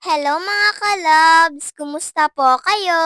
Hello mga kalabs! Kumusta po kayo?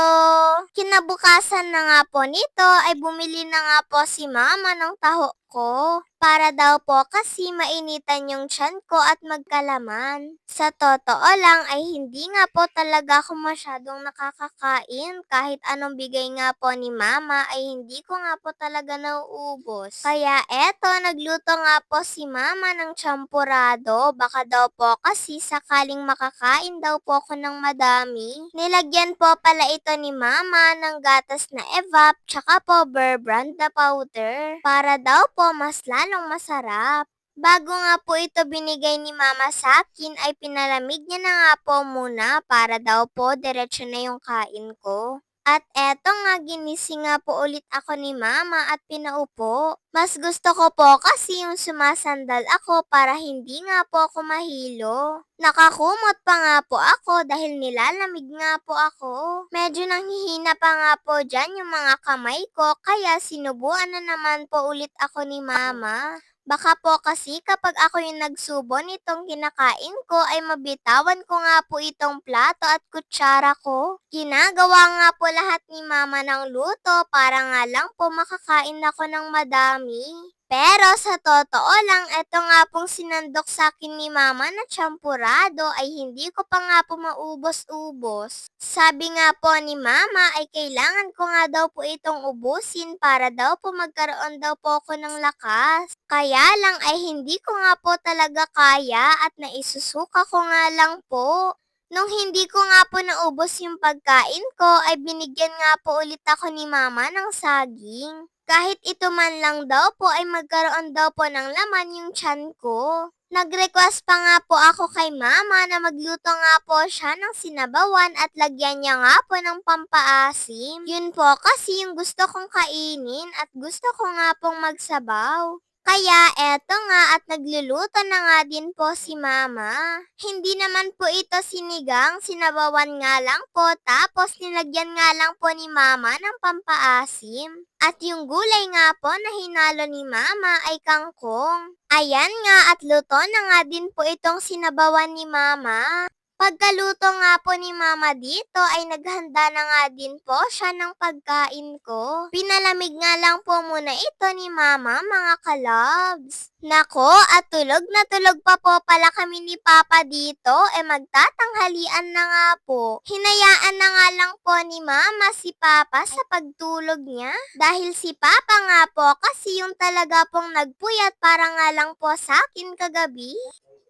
Kinabukasan na nga po nito ay bumili na nga po si mama ng taho ko. Para daw po kasi mainitan yung tiyan ko at magkalaman. Sa totoo lang ay hindi nga po talaga ako masyadong nakakakain. Kahit anong bigay nga po ni mama ay hindi ko nga po talaga nauubos. Kaya eto, nagluto nga po si mama ng champurado. Baka daw po kasi sakaling makakain daw po ako ng madami. Nilagyan po pala ito ni mama ng gatas na evap tsaka po Bear Brand na powder. Para daw po mas lalong masarap. Bago nga po ito binigay ni mama sa akin ay pinalamig niya na nga po muna para daw po diretso na yung kain ko. At eto nga, ginising nga po ulit ako ni mama at pinaupo. Mas gusto ko po kasi yung sumasandal ako para hindi nga po ako mahilo. Nakakumot pa nga po ako dahil nilalamig nga po ako. Medyo nanghihina pa nga po dyan yung mga kamay ko kaya sinubuan na naman po ulit ako ni mama. Baka po kasi kapag ako yung nagsubo nitong kinakain ko ay mabitawan ko nga po itong plato at kutsara ko. Ginagawa nga po lahat ni mama ng luto para nga lang po makakain ako ng madami. Pero sa totoo lang, eto nga pong sinandok sa akin ni mama na champurado ay hindi ko pa nga po maubos-ubos. Sabi nga po ni mama ay kailangan ko nga daw po itong ubusin para daw po magkaroon daw po ako ng lakas. Kaya lang ay hindi ko nga po talaga kaya at naisusuka ko nga lang po. Nung hindi ko nga po naubos yung pagkain ko ay binigyan nga po ulit ako ni mama ng saging. Kahit ito man lang daw po ay magkaroon daw po ng laman yung tiyan ko. Nag-request pa nga po ako kay mama na magluto nga po siya ng sinabawan at lagyan niya nga po ng pampaasim. Yun po kasi yung gusto kong kainin at gusto ko nga pong magsabaw. Kaya eto nga at nagluluto na nga din po si mama. Hindi naman po ito sinigang, sinabawan nga lang po tapos nilagyan nga lang po ni mama ng pampaasim. At yung gulay nga po na hinalo ni mama ay kangkong. Ayan nga at luto na nga din po itong sinabawan ni mama. Pagkaluto nga po ni mama dito ay naghanda na nga din po siya ng pagkain ko. Pinalamig nga lang po muna ito ni mama mga kalabs. Nako at tulog na tulog pa po pala kami ni papa dito magtatanghalian na nga po. Hinayaan na nga lang po ni mama si papa sa pagtulog niya. Dahil si papa nga po kasi yung talaga pong nagpuyat para nga lang po sa akin kagabi.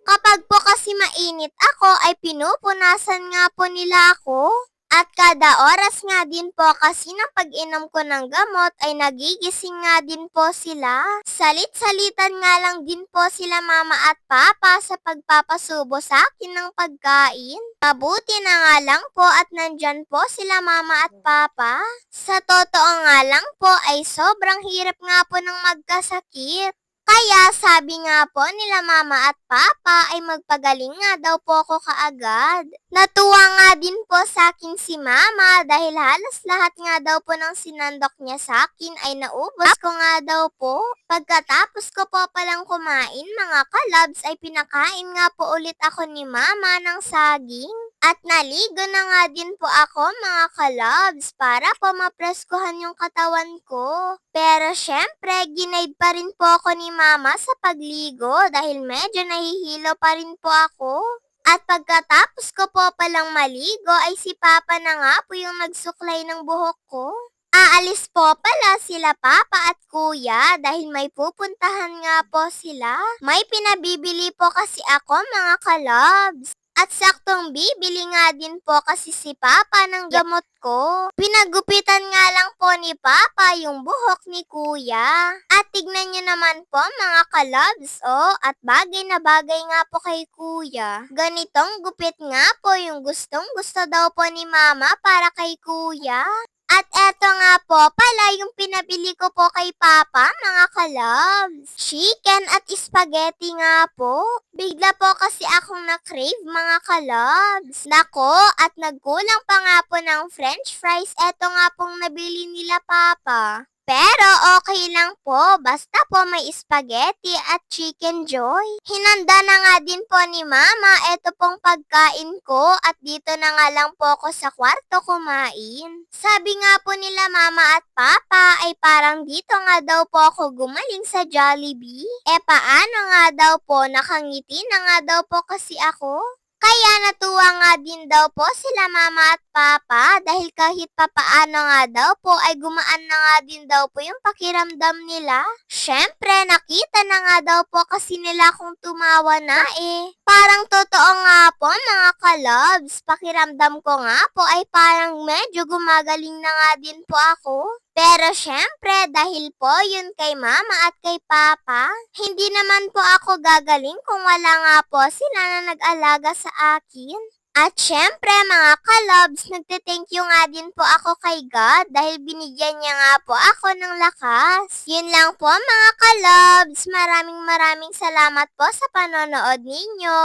Kapag po kasi mainit ako ay pinupunasan nga po nila ako. At kada oras nga din po kasi ng pag-inom ko ng gamot ay nagigising nga din po sila. Salit-salitan nga lang din po sila mama at papa sa pagpapasubo sa akin ng pagkain. Mabuti na nga lang po at nandyan po sila mama at papa. Sa totoo nga lang po ay sobrang hirap nga po ng magkasakit. Kaya sabi nga po nila mama at papa ay magpagaling nga daw po ako kaagad. Natuwa nga din po sa akin si mama dahil halos lahat nga daw po ng sinandok niya sa akin ay naubos ko nga daw po. Pagkatapos ko po palang kumain mga kalabs ay pinakain nga po ulit ako ni mama ng saging. At naligo na nga din po ako mga kalabs para po mapreskuhan yung katawan ko. Pero syempre, ginaid pa rin po ako ni mama sa pagligo dahil medyo nahihilo pa rin po ako. At pagkatapos ko po palang maligo ay si papa na nga po yung nagsuklay ng buhok ko. Aalis po pala sila papa at kuya dahil may pupuntahan nga po sila. May pinabibili po kasi ako mga kalabs. At saktong bibili nga din po kasi si Papa ng gamot ko. Pinagupitan nga lang po ni Papa yung buhok ni Kuya. At tignan nyo naman po mga kalabs at bagay na bagay nga po kay Kuya. Ganitong gupit nga po yung gustong gusto daw po ni Mama para kay Kuya. At eto nga po pala yung pinabili ko po kay Papa, mga kalabs. Chicken at spaghetti nga po. Bigla po kasi akong na-crave, mga kalabs. Nako, at nagkulang pa nga po ng french fries. Eto nga pong nabili nila Papa. Pero okay lang po, basta po may spaghetti at chicken joy. Hinanda na nga din po ni Mama eto pong pagkain ko at dito na nga lang po ako sa kwarto kumain. Sabi nga po nila Mama at Papa ay parang dito nga daw po ako gumaling sa Jollibee. Paano nga daw po, nakangiti na nga daw po kasi ako. Kaya natuwa nga din daw po sila Mama at Papa dahil kahit papaano nga daw po ay gumaan na nga din daw po yung pakiramdam nila. Syempre, nakita na nga daw po kasi nila kung tumawa na eh. Parang totoo nga po mga kalobs, pakiramdam ko nga po ay parang medyo gumagaling na nga din po ako. Pero syempre, dahil po yun kay Mama at kay Papa, hindi naman po ako gagaling kung wala nga po sila na nag-alaga sa akin. At syempre mga kalobs, nagte-thank you nga din po ako kay God dahil binigyan niya nga po ako ng lakas. Yun lang po mga kalobs, maraming salamat po sa panonood ninyo.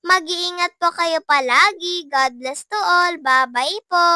Mag-iingat po kayo palagi. God bless to all. Bye-bye po.